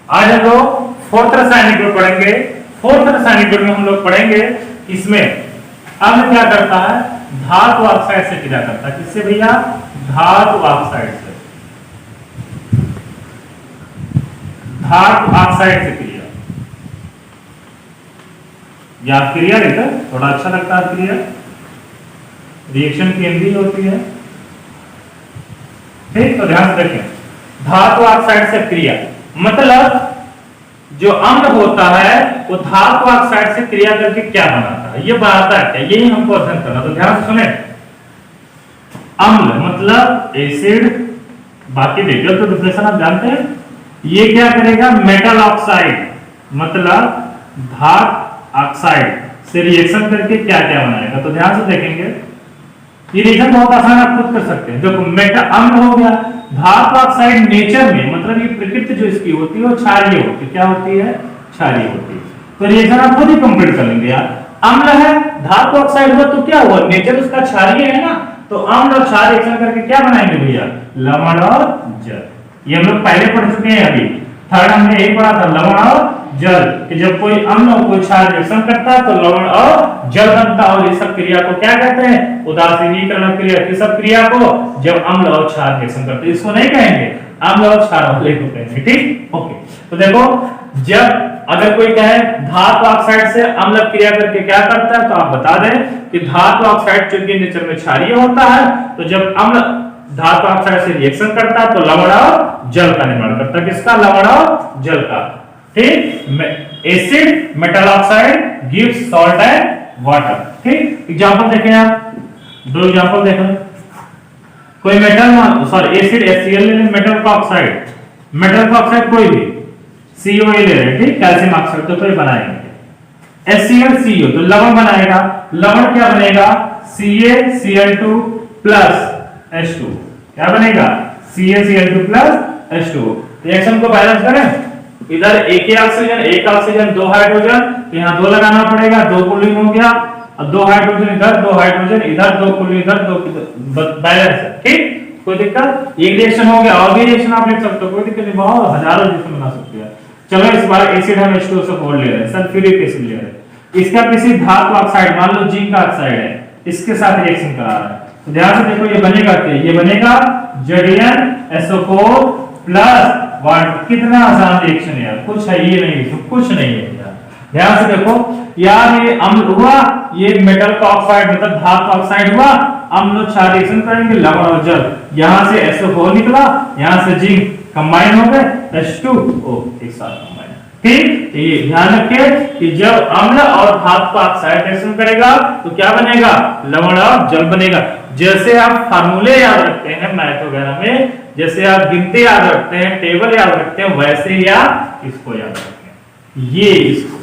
आज हम लोग फोर्थ रासायनिक गुण पढ़ेंगे। फोर्थ रासायनिक गुण में हम लोग पढ़ेंगे इसमें अम्ल क्या करता है, धातु ऑक्साइड से क्रिया करता है। किससे भैया? धातु ऑक्साइड से, धातु ऑक्साइड से क्रिया। याद क्रिया लेकर थोड़ा अच्छा लगता है, क्रिया रिएक्शन केंद्रीय होती है। ठीक, तो ध्यान से देखें, धातु ऑक्साइड से क्रिया मतलब जो अम्ल होता है वो धातु ऑक्साइड से क्रिया करके क्या बनाता है, ये बनाता है क्या, यही हमको अध्ययन करना। तो ध्यान से सुने, अम्ल मतलब एसिड, बाकी डिटेल तो डिफिनेशन आप जानते हैं। ये क्या करेगा, मेटल ऑक्साइड मतलब धातु ऑक्साइड से रिएक्शन करके क्या क्या बनाएगा। तो ध्यान से देखेंगे, ये रिएक्शन बहुत आसान आप खुद कर सकते हैं। देखो मेटल अम्ल हो गया, धातु ऑक्साइड नेचर में मतलब ये प्रकृति जो इसकी होती है वो क्षारीय होती है। क्या होती है? क्षारीय होती है। तो रिएक्शन आप खुद ही कंप्लीट कर लेंगे यार। अम्ल है, धातु ऑक्साइड हुआ तो क्या हुआ, नेचर उसका क्षारीय है ना, तो अम्ल और क्षार रिएक्शन करके क्या बनाएंगे भैया, लवण और जल। ये हम लोग पहले पढ़ चुके हैं। अभी थर्ड हमने एक पढ़ा था, लवण और जल, कि जब कोई अम्ल और कोई क्षार रिएक्शन करता है तो लवण और जल बनता है। और इस सब क्रिया को क्या कहते हैं, उदासीनीकरण क्रिया। किस सब क्रिया को? जब अम्ल और क्षार रिएक्शन करते हैं। इसको नहीं कहेंगे अम्ल और क्षार वाले को कहेंगे। ठीक, ओके। तो देखो, जब अगर कोई कहे धातु ऑक्साइड से अम्ल क्रिया करके क्या करता है, तो आप बता दें कि धातु ऑक्साइड चूंकि नेचर में क्षारीय होता है, तो जब अम्ल धातु ऑक्साइड से रिएक्शन करता है तो लवण और जल का निर्माण करता है। किसका? लवण और जल का। ठीक, acid metal oxide gives salt and water. ठीक, एग्जांपल देखें आप, दो एग्जांपल देखें। कोई मेटल, सॉरी एसिड HCl ले लें, मेटल का ऑक्साइड, मेटल का ऑक्साइड कोई भी COA ले रहे हैं। ठीक, कैल्शियम ऑक्साइड तो कोई बनाएंगे HCl तो लवण बनाएगा। लवण क्या बनेगा? CaCl2 plus H2। क्या बनेगा? CaCl2 plus H2। रिएक्शन को बैलेंस करें, इधर एक ही ऑक्सीजन, एक ऑक्सीजन, दो हाइड्रोजन, तो यहाँ दो लगाना पड़ेगा, दो क्लोरीन हो गया, और दो हाइड्रोजन इधर, दो हाइड्रोजन इधर, दो क्लोरीन इधर, दो बैलेंस है। ठीक, कोई दिक्कत? एक रिएक्शन हो गया, और भी रिएक्शन आप लिख सकते हो, कोई दिक्कत नहीं, बहुत हजारों रिएक्शन बना सकते हैं। चलो इस बार एसिड हम H2 से बोल ले रहे हैं, सल्फ्यूरिक एसिड ले रहे हैं। इसका किसी धातु ऑक्साइड, मान लो जिंक ऑक्साइड है, इसके साथ रिएक्शन करा रहा है, तो ध्यान से देखो ये बनेगा क्या, ये बनेगा ZnSO4 प्लस वाटर। कितना आसान रिएक्शन है यार, कुछ है ये नहीं, तो कुछ नहीं है यार। ध्यान से देखो यार, ये अम्ल हुआ, ये मेटल का ऑक्साइड मतलब धातु ऑक्साइड हुआ, अम्ल क्षार रिएक्शन करेंगे, लवण और जल, यहां से SO4 निकला, यहां से जिंक, कंबाइन हो गए H2O एक साथ कंबाइन। ठीक, ये ध्यान रखिए कि जब अम्ल और धातु ऑक्साइड रिएक्शन करेगा तो क्या बनेगा, लवण और जल बनेगा। जैसे आप फार्मूले याद रखते हैं मैथ वगैरह में, जैसे आप गिनती याद रखते हैं, टेबल याद रखते हैं, वैसे ही आप इसको याद रखें। ये इसको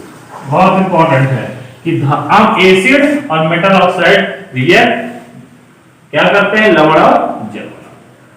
बहुत इंपॉर्टेंट है कि हम एसिड और मेटल ऑक्साइड रिएक्ट क्या करते हैं, लवण और जल।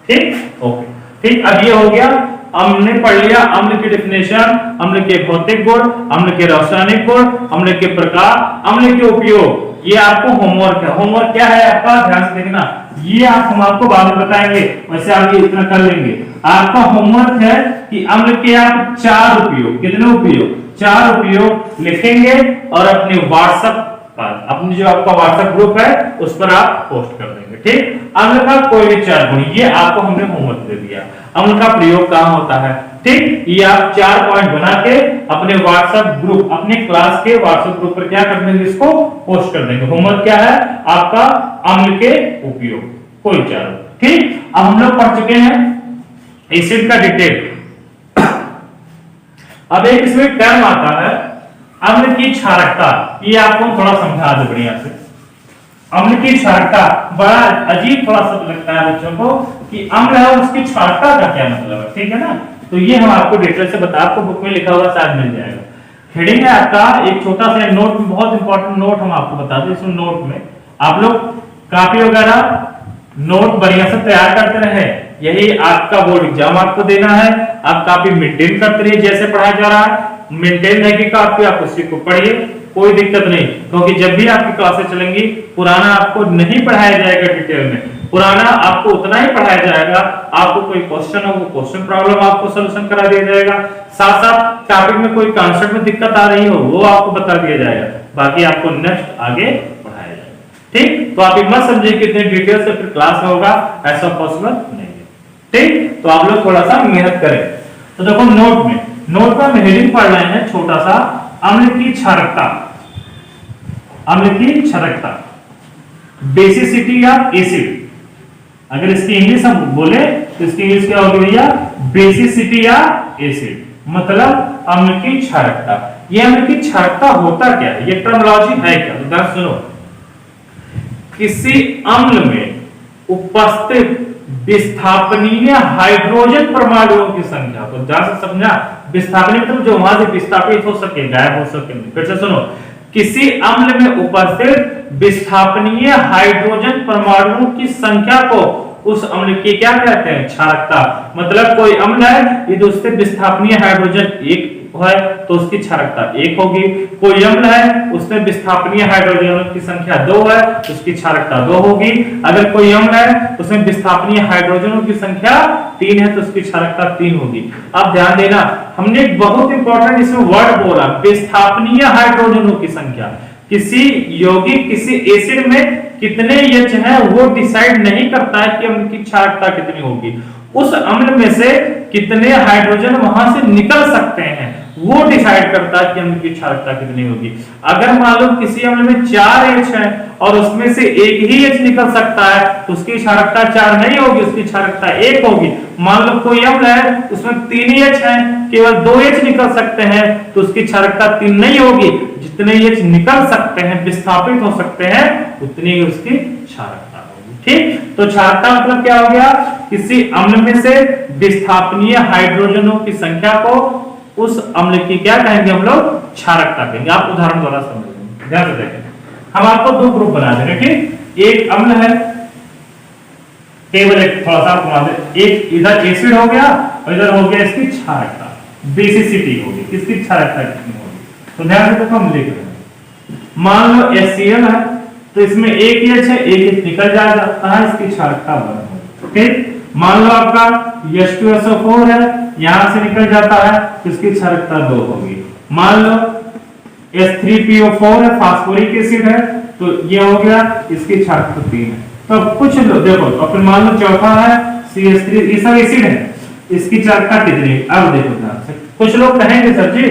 ठीक, ओके। ठीक, अब ये हो गया, हमने पढ़ लिया अम्ल की डेफिनेशन, अम्ल के भौतिक गुण, अम्ल के रासायनिक गुण, अम्ल के प्रकार, अम्ल के उपयोग। ये आपको होमवर्क है। होमवर्क क्या है आपका, ध्यान से देखना, ये हम आपको बाद में बताएंगे, वैसे आप ये इतना कर लेंगे। आपका होमवर्क है कि अम्ल के आप 4 उपयोग, कितने उपयोग, 4 उपयोग लिखेंगे और अपने व्हाट्सएप पर, अपनी जो आपका व्हाट्सएप ग्रुप है उस पर आप पोस्ट कर देंगे। ठीक, अम्ल का कोई भी 4 गुण, ये आपको हमने होमवर्क दे दिया। अम्ल का प्रयोग कहां होता है, ठीक, ये आप 4 पॉइंट बना के अपने व्हाट्सएप ग्रुप, अपने क्लास के व्हाट्सएप ग्रुप पर क्या कर देंगे, इसको पोस्ट कर देंगे। होमवर्क क्या है आपका, अम्ल के उपयोग, कोई 4। ठीक, अब हम लोग पढ़ चुके हैं एसिड का डिटेल। अब एक इसमें टर्म आता है अम्ल की क्षारकता, ये आपको थोड़ा समझा दो बढ़िया से। अम्ल की क्षारकता बड़ा अजीब थोड़ा सा लगता है बच्चों को कि अम्ल है और उसकी क्षारकता का क्या मतलब है। ठीक है ना, तो ये हम आपको डिटेल से बता, आपको बुक में लिखा हुआ शायद मिल जाएगा। हेडिंग है आपका, एक छोटा सा नोट में, बहुत इंपॉर्टेंट नोट हम आपको बता दें। इस नोट में आप लोग कापी वगैरह नोट बढ़िया से तैयार करते रहे, यही आपका बोर्ड एग्जाम आपको देना है। आप कापी मेंटेन करते रहिए, जैसे पढ़ाया जा रहा है मेंटेन रहेगी कापी, आप उसी को पढ़िए, कोई दिक्कत नहीं, क्योंकि जब भी आपकी क्लासेस चलेंगी पुराना आपको नहीं पढ़ाया जाएगा डिटेल में, पुराना आपको उतना ही पढ़ाया जाएगा, आपको कोई क्वेश्चन हो वो क्वेश्चन प्रॉब्लम आपको सॉल्यूशन करा दिया जाएगा, साथ साथ टॉपिक में कोई कॉन्सेप्ट में दिक्कत आ रही हो वो आपको बता दिया जाएगा, बाकी आपको नेक्स्ट आगे पढ़ाया जाएगा। ठीक, तो आप ये मत समझिए कि इतने डिटेल से फिर क्लास में होगा, ऐसा पॉसिबल नहीं है। ठीक, तो आप लोग थोड़ा सा मेहनत करें। तो देखो नोट में हम हेडिंग पढ़ रहे हैं छोटा सा, अम्ल की क्षारकता, अम्ल की क्षारकता, बेसिसिटी या एसिड। अगर इसकी इंग्लिश हम बोले तो इसकी इंग्लिश क्या होगी भैया, बेसिसिटी या एसिड, मतलब अम्ल की क्षारकता। ये अम्ल की क्षारकता होता क्या है, ये टर्मिनोलॉजी है क्या, तो ध्यान सुनो। किसी अम्ल में उपस्थित विस्थापनीय हाइड्रोजन परमाणुओं की संख्या को, ध्यान से समझना, विस्थापनीय मतलब जो वहां से विस्थापित हो सके, गायब हो सके। फिर से सुनो, किसी अम्ल में उपस्थित विस्थापनीय हाइड्रोजन परमाणुओं की संख्या को उस अम्ल की क्या कहते हैं, क्षारकता। मतलब कोई अम्ल है यदि उससे विस्थापनीय हाइड्रोजन एक है तो उसकी क्षारकता 1 होगी, कोई अम्ल है उसमें विस्थापनीय हाइड्रोजन की संख्या 2 है तो उसकी क्षारकता 2 होगी, अगर कोई अम्ल है उसमें विस्थापनीय हाइड्रोजनों की संख्या 3 है तो उसकी क्षारकता 3 होगी। अब ध्यान देना, हमने एक बहुत इंपॉर्टेंट इसमें वर्ड बोला, विस्थापनीय हाइड्रोजनों की संख्या। किसी यौगिक किसी एसिड में कितने एच है वो डिसाइड नहीं करता है कि अम्ल की क्षारकता कितनी होगी, उस अम्ल में से कितने हाइड्रोजन वहां से निकल सकते हैं वो डिसाइड करता है कि अम्ल की क्षारकता कितनी होगी। अगर मान लो किसी अम्ल में 4 H है और उसमें से एक ही H निकल सकता है तो उसकी क्षारकता 4 नहीं होगी, उसकी क्षारकता 1 होगी। मान लो कोई अम्ल है उसमें 3 H है, केवल 2 H निकल सकते हैं तो उसकी क्षारकता 3 नहीं होगी, जितने H निकल सकते हैं विस्थापित हो सकते हैं उतनी ही उसकी क्षारकता होगी। ठीक, तो क्षारकता मतलब क्या हो गया, किसी अम्ल में से विस्थापनीय हाइड्रोजनों की संख्या को उस अम्ल की क्या कहेंगे हम लोग, क्षारकता कहेंगे। आप उदाहरण द्वारा समझेंगे, ध्यान से देखें। हम आपको 2 ग्रुप बना देंगे, ठीक, एक अम्ल है, केवल एक थोड़ा सा घुमा दे, एक इधर एसिड हो गया और इधर हो गया इसकी क्षारकता, बेसिसिटी होगी, किसकी क्षारकता कितनी होगी। तो ध्यान से देखो हम लिख रहे हैं, मान लो HCl है तो इसमें एक H है, एक H निकल जाता है, इसकी क्षारकता 1 होगी। ठीक, मान लो आपका H2SO4 है, यहां से निकल जाता है तो इसकी क्षारकता 2 होगी। मान लो H3PO4 है, फास्फोरिक एसिड है, तो ये हो गया, इसकी क्षारकता 3 है। तो कुछ लोग देखो, और फिर मान लो चौथा है CH3, ये सब एसिड है, इसकी क्षारकता कितनी है, अब देखो ध्यान से। कुछ लोग कहेंगे सर जी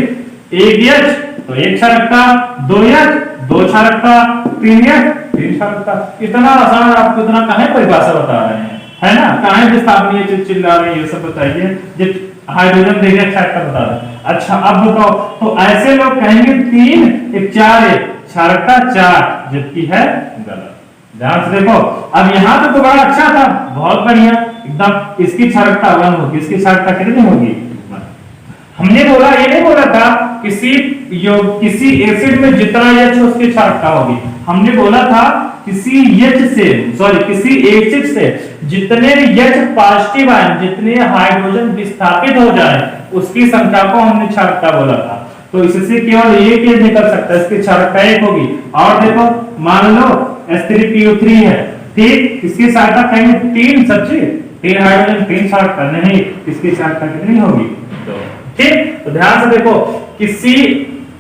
1 H तो 1 क्षारकता, 2 H 2 क्षारकता, 3 H 3 क्षारकता। इतना आसान, आपको इतना काहे परिभाषा बता रहे हैं, है ना, काहे विस्थापनीय चीज चिल्ला रहे हैं, ये सब बताइए, जब हाइड्रोजन देखे क्षारकता बता रहे। अच्छा अब बताओ, तो ऐसे लोग कहेंगे 3 1 4 1 क्षारकता 4, जबकि है गलत। ध्यान से देखो, अब यहाँ तो बड़ा अच्छा था, बहुत बढ़िया एकदम, इसकी क्षारकता 1 होगी, इसकी क्षारकता कितनी होगी 1। हमने बोला, ये नहीं बोला था किसी एसिड में जितना H उसकी क्षारकता होगी, हमने बोला था किसी एसिड से जितने H पॉजिटिव आयन, जितने हाइड्रोजन विस्थापित हो जाए उसकी संख्या को हमने क्षारकता बोला था। तो इससे केवल एक H निकल सकता है, इसकी क्षारकता 1 होगी। और देखो मान लो H3PO3 है, ठीक, इसकी क्षारकता कहेंगे 3, सच्ची 3 हाइड्रोजन 3 क्षारकता नहीं, इसकी क्षारकता कितनी होगी 2। ठीक, तो ध्यान से देखो, किसी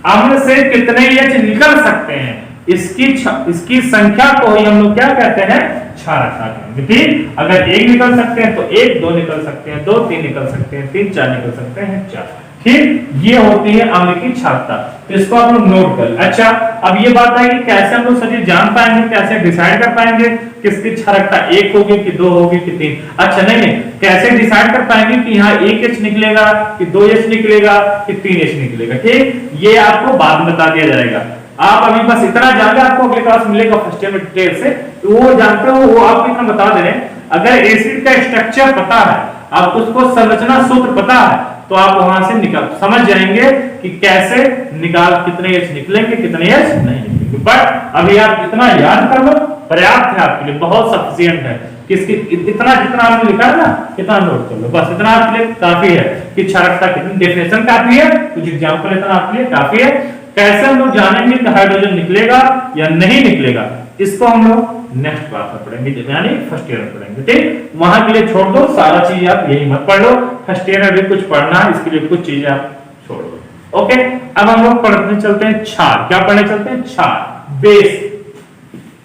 अम्ल से कितने H निकल सकते हैं, इसकी संख्या को ही हम लोग क्या कहते हैं, क्षारकता कहेंगे। ठीक, अगर 1 निकल सकते हैं तो 1, 2 निकल सकते हैं 2, 3 निकल सकते हैं 3, 4 निकल सकते हैं 4। ठीक, ये होती है अम्ल की क्षारकता, तो इसको आप लोग नोट कर। अच्छा अब ये बात है कि कैसे हम लोग सभी जान पाएंगे, कैसे डिसाइड कर पाएंगे किसकी क्षारकता 1 होगी कि 2 होगी कि 3। अच्छा नहीं, कैसे डिसाइड कर पाएंगे कि यहाँ 1 H निकलेगा कि 2 H निकलेगा कि 3 H निकलेगा। ठीक, ये आपको बाद में बता दिया जाएगा। आप अभी बस इतना जान ले, आपको अगले क्लास मिलेगा फर्स्ट ईयर में डिटेल से, तो वो जानते हो, वो आपको इतना बता दे रहे हैं। अगर एसिड का स्ट्रक्चर पता है, आप उसको संरचना सूत्र पता है, तो आप वहां से निकाल समझ जाएंगे कि कैसे कितने H निकलेंगे कितने H नहीं निकलेंगे। बट अभी आप इतना याद कर लो, पर्याप्त है आपके लिए, बहुत सफिशिएंट है। किसकी इतना जितना आपने लिखा है ना, इतना नोट कर लो, बस इतना आपके लिए काफी है कि क्षारकता कितनी, डेफिनेशन काफी है, कुछ एग्जांपल इतना आपके लिए काफी है। कैसे हम लोग जानेंगे कि हाइड्रोजन निकलेगा या नहीं निकलेगा, इसको हम लोग नेक्स्ट क्लास में पढ़ेंगे, यानी फर्स्ट ईयर में पढ़ेंगे। ठीक, वहां के लिए छोड़ दो, सारा चीज आप यही मत पढ़ लो। फर्स्ट ईयर में भी कुछ पढ़ना है, इसके लिए कुछ चीजें आप छोड़ दो। ओके, अब हम लोग पढ़ने चलते हैं क्षार। क्या पढ़ने चलते हैं? क्षार, बेस।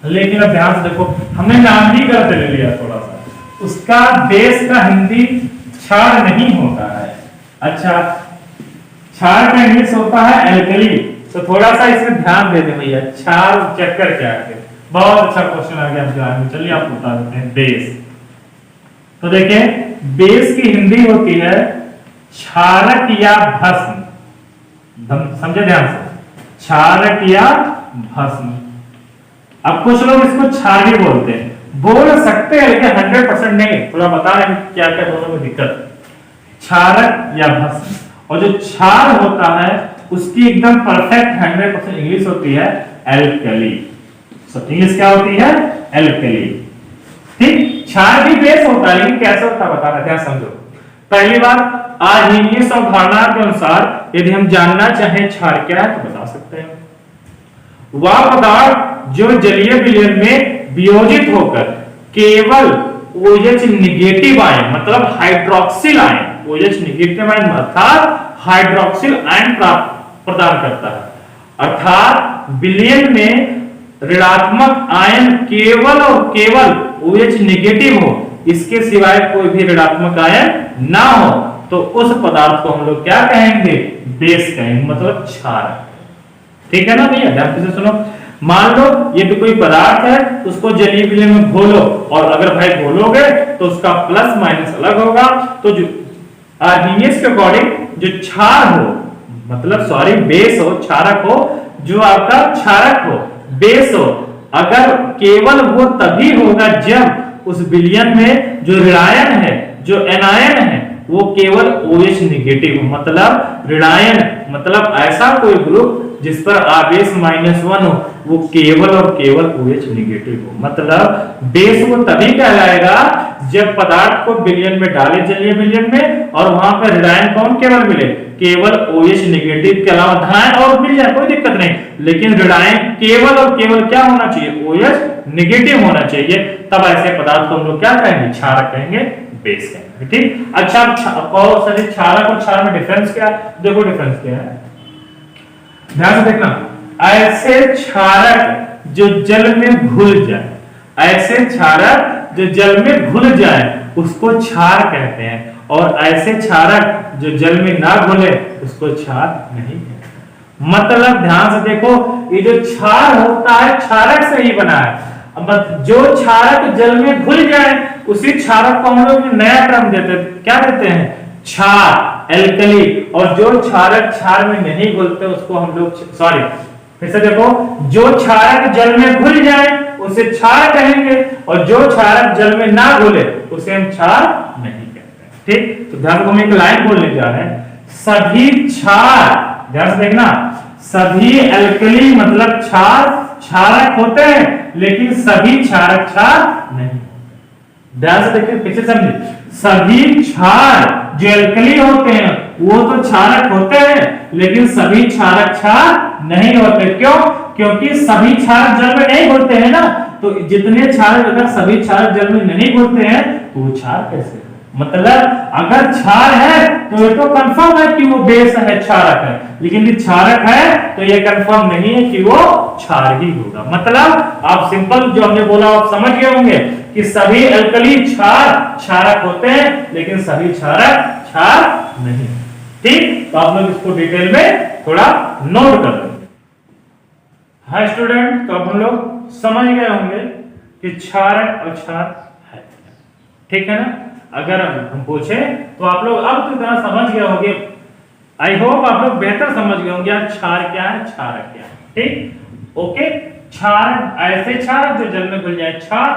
लेकिन अब ध्यान से देखो, हमने नाम ही गलत ले लिया थोड़ा सा, उसका बेस का हिंदी क्षार नहीं होता है। अच्छा, क्षार का इंग्लिश होता है एल्कली। तो थोड़ा सा इसमें ध्यान दे दे भैया, क्षार चक्कर क्या है। बहुत अच्छा क्वेश्चन आ गया आपके आगे, चलिए आपको बता देते हैं। बेस, तो देखिए बेस की हिंदी होती है क्षारक या भस्म। समझे ध्यान से, क्षारक या भस्म। अब कुछ लोग इसको क्षार ही बोलते हैं, बोल सकते हैं लेकिन 100% नहीं, थोड़ा बता रहे हैं क्या क्या दोनों में दिक्कत। क्षारक या भस्म, और जो क्षार होता है उसकी एकदम परफेक्ट 100% इंग्लिश होती है एल्कली। इंग्लिश क्या होती है? एल्कली। ठीक, क्षार भी बेस होता है, लेकिन कैसे होता है बता रहे हैं, समझो। पहली बात, आर्हीनियस अवधारणा के अनुसार यदि हम जानना चाहें क्षार क्या है तो बता सकते हैं। वह पदार्थ जो जलीय विलयन में वियोजित होकर केवल OH निगेटिव आयन, मतलब hydroxyl ion, OH negative ion अर्थात हाइड्रोक्सिल आयन प्रदान करता है। अर्थात विलयन में ऋणात्मक आयन केवल और केवल OH निगेटिव हो, इसके सिवाय कोई भी ऋणात्मक आयन ना हो, तो उस पदार्थ को हम लोग क्या कहेंगे? बेस कहेंगे, मतलब क्षार। ठीक है ना भैया, ध्यान से सुनो। मान लो ये भी कोई पदार्थ है, उसको जलीय विलयन में घोलो, और अगर भाई घोलोगे तो उसका प्लस माइनस अलग होगा। तो जो आर्हीनियस के अकॉर्डिंग जो क्षार हो, मतलब सॉरी बेस हो, क्षारक हो, जो आपका क्षारक हो, बेस हो, अगर केवल वो तभी होगा जब उस विलयन में जो ऋणायन है, जो एनायन है, वो केवल OH निगेटिव हो। मतलब ऋणायन मतलब ऐसा कोई ग्रुप जिस पर आवेश -1 हो, वो केवल और केवल OH निगेटिव हो। मतलब बेस वो तभी कहलाएगा जब पदार्थ को विलयन में डाले जलीय विलयन में, और वहां पर ऋणायन कौन केवल मिले? केवल OH निगेटिव के अलावा धनायन और मिल जाए, कोई दिक्कत नहीं, लेकिन ऋणायन केवल और केवल क्या होना चाहिए? OH निगेटिव होना चाहिए। तब ऐसे पदार्थ को हम लोग क्या कहेंगे? क्षारक कहेंगे, बेस कहेंगे। ठीक, अच्छा, क्षारक और क्षार में डिफरेंस क्या है? देखो डिफरेंस क्या है, ध्यान से देखना। ऐसे क्षारक जो जल में घुल जाए, ऐसे क्षारक जो जल में घुल जाए उसको क्षार कहते हैं, और ऐसे क्षारक जो जल में ना घुले उसको क्षार नहीं कहते। मतलब ध्यान से देखो, ये जो क्षार होता है क्षारक से ही बना है। अब जो क्षारक जल में घुल जाए उसी क्षारक को हम लोग नया टर्म देते हैं, क्या देते हैं? क्षार, एल्कली। और जो क्षारक क्षार में नहीं घुलते उसको हम लोग सॉरी फिर से देखो, जो क्षारक जल में घुल जाए उसे क्षार कहेंगे, और जो क्षारक जल में ना घुले उसे हम क्षार नहीं कहते। ठीक, तो ध्यान को हम एक लाइन बोलने जा रहे हैं, सभी क्षार, ध्यान से देखना, सभी एल्कली मतलब क्षार क्षारक होते हैं, लेकिन सभी क्षारक क्षार नहीं। ध्यान से देखिए, पीछे समझिए, सभी क्षार जो एल्कली होते हैं वो तो क्षारक होते हैं, लेकिन सभी क्षारक क्षार नहीं होते। क्यों? क्योंकि सभी क्षारक जल में नहीं घुलते हैं ना, तो जितने क्षारक अगर सभी क्षारक जल में नहीं घुलते हैं तो वो क्षार कैसे? मतलब अगर क्षार है तो ये तो कंफर्म है कि वो बेस है, क्षारक है, लेकिन यदि क्षारक है तो ये कंफर्म नहीं है कि वो क्षार ही होगा। मतलब आप सिंपल जो हमने बोला आप समझ गए होंगे कि सभी एल्कली क्षार क्षारक होते हैं, लेकिन सभी क्षारक क्षार नहीं। ठीक, तो आप लोग इसको डिटेल में थोड़ा नोट कर लेंगे। हाय स्टूडेंट, तो अब हम लोग समझ गए होंगे कि क्षारक और क्षार है, ठीक है ना? अगर हम पूछे तो आप लोग अब की तरह समझ गए होंगे, आई होप आप लोग बेहतर समझ गए होंगे क्षार क्या है, क्षारक क्या है। ठीक, ओके। क्षार ऐसे क्षार जो जल में घुल जाए, क्षार,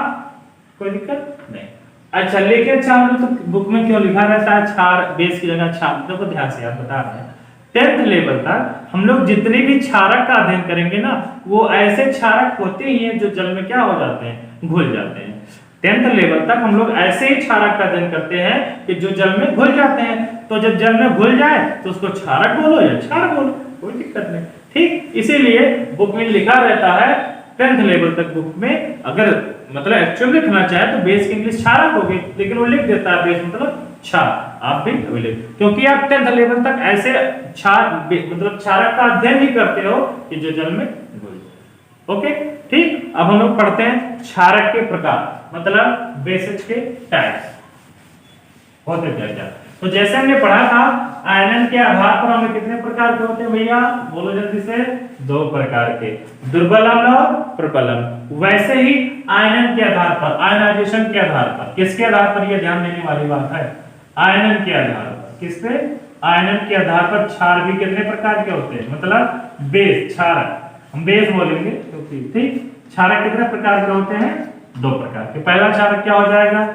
कोई दिक्कत नहीं। अच्छा, लेकिन क्षार तो बुक में क्यों लिखा रहता है क्षार बेस की जगह क्षार? देखो ध्यान से आप बता रहे हैं, 10th लेवल तक हम लोग जितने भी क्षारक का अध्ययन करेंगे ना, वो ऐसे क्षारक होते ही हैं जो जल में क्या हो जाते हैं? घुल जाते हैं। 10th लेवल तक हम लोग ऐसे ही क्षारक का अध्ययन करते हैं कि जो जल में घुल जाते हैं। तो जब जल में घुल जाए तो उसको क्षारक बोलो या क्षार बोलो, कोई दिक्कत नहीं। ठीक, इसीलिए बुक में लिखा रहता है 10th लेवल तक बुक में अगर मतलब एक्चुअल लिखना चाहे तो बेस की इंग्लिश क्षारक होगी, लेकिन वो लिख देता है बेस मतलब क्षार। आप भी अवेलेबल, क्योंकि आप 10th लेवल तक ऐसे क्षार मतलब क्षारक का अध्ययन ही करते हो कि जो जल में घुल जाए। ओके ठीक। अब हम लोग पढ़ते हैं क्षारक के प्रकार, मतलब बेसिस के टाइप्स होते क्या क्या। तो जैसे हमने पढ़ा था आयनन के आधार पर हमें कितने प्रकार के होते हैं भैया, बोलो जल्दी से, 2 प्रकार के, दुर्बल अम्ल और प्रबल अम्ल। वैसे ही आयनन के आधार पर, आयनाइजेशन के आधार पर, किसके आधार पर, यह ध्यान देने वाली बात है, आयनन के आधार पर। किस पे? आयनन के आधार पर क्षार भी कितने प्रकार के होते हैं, मतलब बेस क्षारक, हम बेस बोलेंगे क्योंकि ठीक। क्षारक कितने प्रकार के होते हैं? 2 प्रकार के। पहला क्षारक क्या हो जाएगा?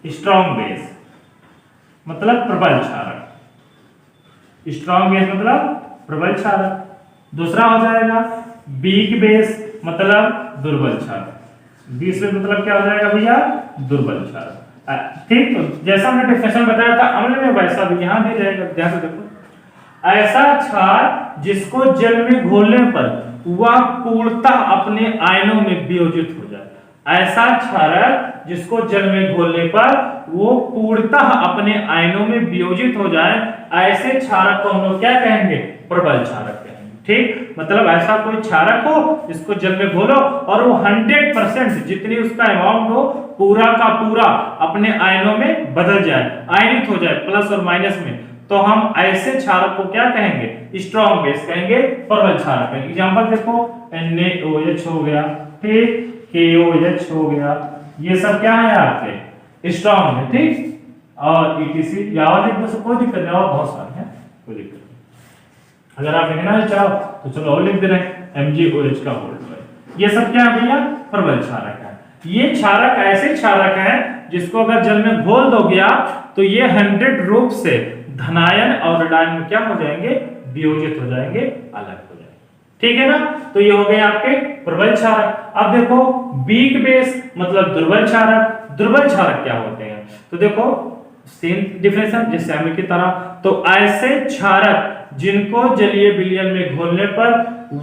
स्ट्रॉन्ग बेस मतलब प्रबल क्षारक, स्ट्रॉन्ग बेस मतलब प्रबल क्षारक। दूसरा हो जाएगा वीक बेस मतलब दुर्बल क्षारक। बीस में मतलब क्या हो जाएगा भैया? दुर्बल क्षारक। ठीक। तो जैसा हमने डिफिनेशन बताया था अम्ल में, वैसा भी यहां भी रहेगा। ध्यान से देखो, ऐसा क्षार जिसको जल में घोलने पर वह पूर्णतः अपने आयनों में वियोजित हो जाए। ऐसा क्षारक जिसको जल में घोलने पर वो पूर्णतः अपने आयनों में वियोजित हो जाए, ऐसे क्षारक को हम लोग क्या कहेंगे? प्रबल क्षारक कहेंगे। ठीक। मतलब ऐसा कोई क्षारक हो जिसको जल में घोलो और वो 100% जितनी उसका अमाउंट हो पूरा का पूरा अपने आयनों में बदल जाए, आयनित हो जाए प्लस और माइनस में, तो हम ऐसे क्षारक को क्या कहेंगे? स्ट्रॉन्ग बेस कहेंगे, प्रबल क्षारक कहेंगे। एग्जांपल देखो, NaOH हो गया, ठीक, KOH हो गया, ये सब क्या है आपके? स्ट्रॉन्ग है। ठीक। और ETC या और लिख दो, कोई दिक्कत नहीं, और बहुत सारे हैं, कोई दिक्कत नहीं। अगर आप लिखना ही चाहो तो चलो और लिख दे रहे हैं, MgOH का होल्ड। ये सब क्या है भैया? प्रबल क्षारक है। ये क्षारक ऐसे क्षारक है जिसको अगर जल में घोल दोगे आप तो ये 100 रूप से धनायन और ऋणायन में क्या हो जाएंगे? वियोजित हो जाएंगे, अलग हो जाएंगे। ठीक है ना। तो ये हो गए आपके प्रबल क्षारक। अब देखो वीक बेस मतलब दुर्बल क्षारक। दुर्बल क्षारक क्या होते हैं? तो देखो सेम डिफिनेशन जैसे अम्ल की तरह। तो ऐसे क्षारक जिनको जलीय विलयन में घोलने पर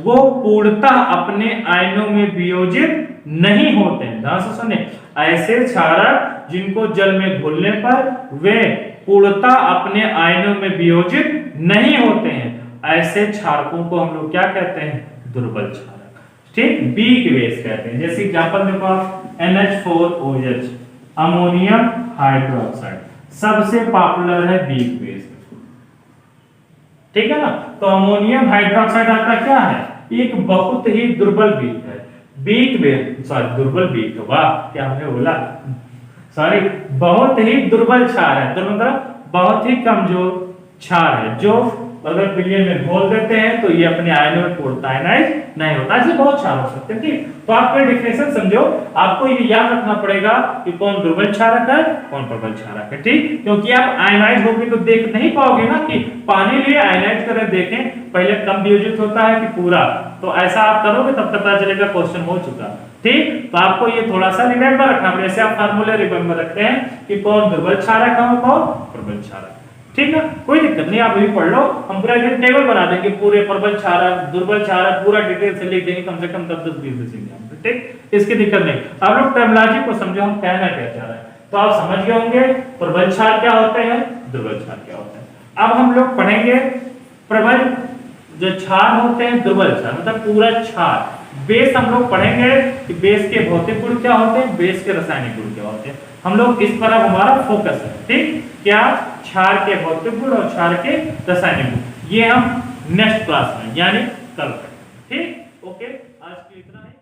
वो पूर्णतः अपने आयनों में वियोजित नहीं होते हैं। ध्यान से सुने, ऐसे क्षारक जिनको जल में घोलने पर वे पूर्णतः अपने आयनों में वियोजित नहीं होते हैं, ऐसे क्षारकों को हम लोग क्या कहते हैं? दुर्बल क्षारक। ठीक। वीक बेस कहते हैं। जैसे एग्जांपल देखो आप, NH4OH अमोनियम हाइड्रोक्साइड सबसे पॉपुलर है वीक बेस। ठीक है ना। तो अमोनियम हाइड्रोक्साइड आपका क्या है? एक बहुत ही दुर्बल वीक है। वीक बेस सॉरी दुर्बल वीक, वाह क्या हमने बोला, सॉरी बहुत ही दुर्बल क्षार है। तो मतलब बहुत ही कमजोर क्षार है जो अगर विलयन में घोल देते हैं तो ये अपने आयनों में पूर्णतः आयनाइज नहीं होता। ऐसे बहुत क्षार हो सकते हैं। ठीक। तो आप कोई डिफिनेशन समझो, आपको ये याद रखना पड़ेगा कि कौन दुर्बल क्षारक है, कौन प्रबल क्षारक है। ठीक। क्योंकि आप आयनाइज होगे तो देख नहीं पाओगे ना कि पानी लिए आयनाइज करें, देखें पहले कम वियोजित होता है कि पूरा, तो ऐसा आप करोगे तब पता चलेगा क्वेश्चन हो चुका। ठीक। तो आपको ये थोड़ा सा रिमेंबर रखना पड़ेगा। जैसे आप फार्मूले रिमेंबर रखते हैं कि कौन दुर्बल क्षारक है और कौन प्रबल क्षारक। ठीक है, कोई दिक्कत नहीं, आप अभी पढ़ लो। हम पूरा एक टेबल बना देंगे, पूरे प्रबल क्षारक दुर्बल क्षारक पूरा डिटेल से लिख देंगे, कम से कम 10-20 लिखेंगे। ठीक, इसकी दिक्कत नहीं। आप लोग टर्मिनोलॉजी को समझो, हम कहना क्या चाह रहे हैं। तो आप समझ गए होंगे प्रबल क्षार क्या होते हैं, दुर्बल क्षार क्या होते हैं। अब हम लोग पढ़ेंगे प्रबल जो क्षार होते हैं, दुर्बल क्षार मतलब पूरा क्षार। बेस हम लोग पढ़ेंगे कि बेस के भौतिक गुण क्या होते हैं, बेस के रासायनिक गुण क्या होते हैं। हम लोग इस पर अब हमारा फोकस है। ठीक, क्या क्षार के भौतिक गुण और क्षार के रासायनिक गुण, ये हम नेक्स्ट क्लास में यानी कल। ठीक, ओके, आज के लिए इतना है।